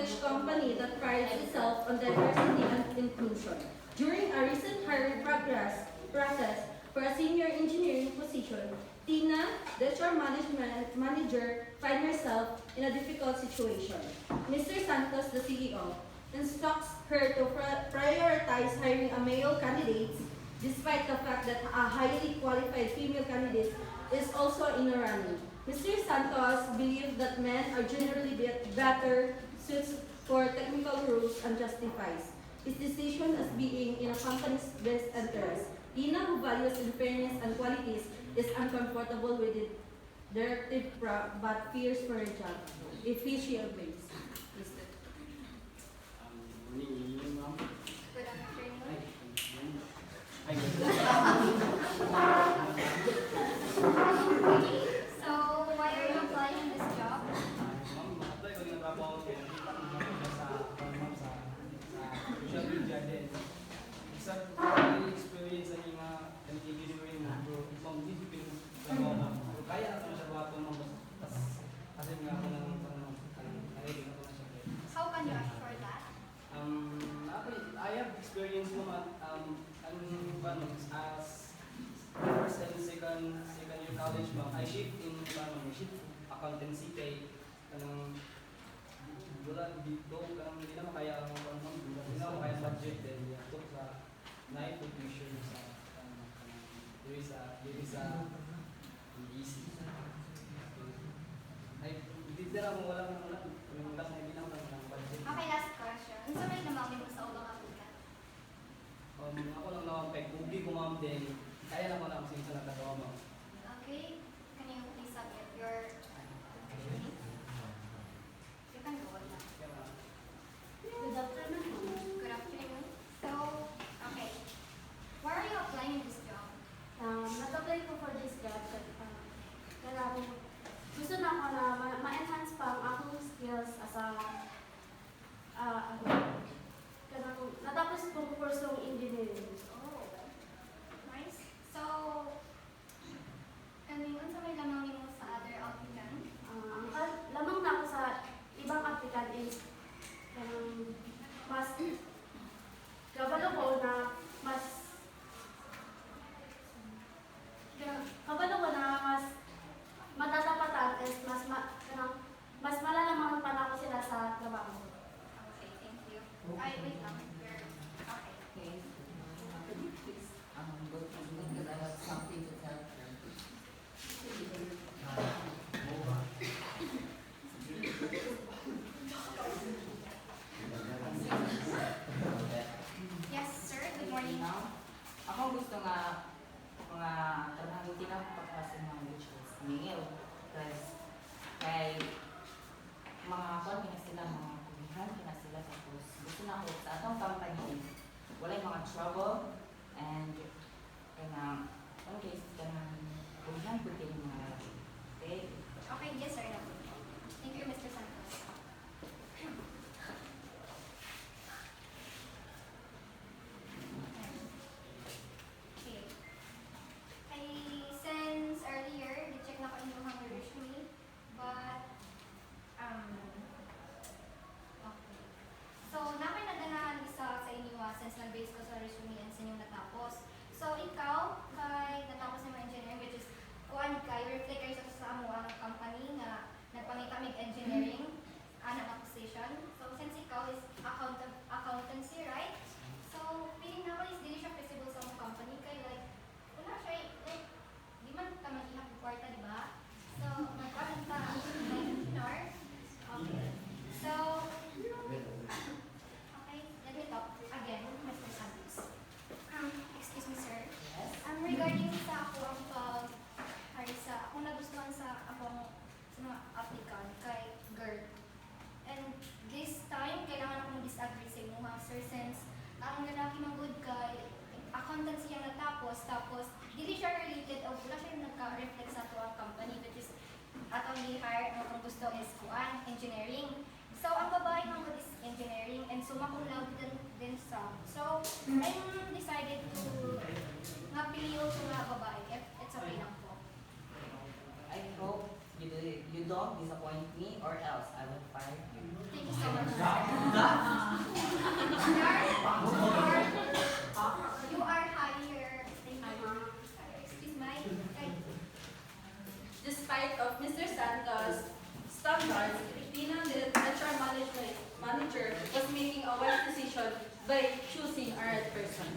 knowledge company that prides itself on diversity and inclusion. During a recent hiring process for a senior engineering position, Tina, the HR management manager, finds herself in a difficult situation. Mr. Santos, the CEO, instructs her to prioritize hiring a male candidate despite the fact that a highly qualified female candidate is also in the running. Mr. Santos believes that men are generally better suited for technical roles and justifies his decision as being in a company's best interest. Tina, who values fairness and qualities, is uncomfortable with the directive but fears for her job if she obeys. Good afternoon. So, why are you applying this job? How can you assure that? I have experience naman as first and second year college I shift in accountancy kay wala dito hindi na makaya hindi na makaya budget then took sa night tuition sa easy ay dito na kung wala na hindi na budget. Okay, last question. Ano sa may namangin mo sa ubang applicant? Ako lang naman peg, ubi ko ma'am din, kaya naman ako since nagkatawa ma'am. Okay, can you please submit your resume? You can go on now. Good afternoon. Good afternoon. So, okay. Why are you applying this job? Nag-apply ko for this job kaya gusto na ako na ma-enhance pa ang akong skills as a natapos kong kursong engineering. Oh, nice. So, ano sa may lamang mo sa other applicant? Ang lamang na ako sa ibang applicant is mas kabalo ko na mas matatapatan is mas malalaman pa na ako sila sa trabaho. Okay, thank you. Ay, wait lang. Okay. Okay. Please, go to me because I have something to tell them. Yes, sir. Good morning. Ako gusto nga mga trabaho tinapagpasin mga which is male. Because kay mga kwan sila, mga kulihan sila tapos gusto na ako sa atong company wala yung mga trouble and kaya one case kulihan ko din mga lalaki. Okay? Okay, yes, sir. Thank you, Mr. Santos. Okay. Since earlier, di-check na ko inyong resume, but, okay. So, napay naganahan isa sa inyo since nag-base ko sa resume and sa inyong natapos. So, ikaw, kay natapos ng mga engineering, which is, kuan kay reflect kayo sa amo ang company na nagpangitamig engineering na position. So, since ikaw is accountancy, right? So, feeling na ko is dili siya feasible sa mong company kay like, wala siya, like, di man ka mag-ihap ng kwarta, di ba? So, magkaroon ka, like, dinar. Okay. So, okay, let me talk again, Mr. Santos. Excuse me, sir. Yes. Regarding sa ako ang akong nagustuhan sa akong sa mga applicant kay girl. And this time, kailangan akong disagree sa inyo, sir, since ang lalaki mong good kay accountancy yung natapos, tapos dili siya related o wala siya yung nagka-reflect sa ito ang company, which is atong i-hire, ang gusto is kuan, engineering. So, ang babae ng good is engineering and summa cum laude din sa. So, I'm decided to nga piliyo ko nga babae if it's okay lang po. I hope you don't disappoint me or else I will fire you. Thank you so much, sir. You are higher. Excuse my. Despite of Mr. Santos' standards, Tina, the HR manager, was making a wise decision by choosing a right person.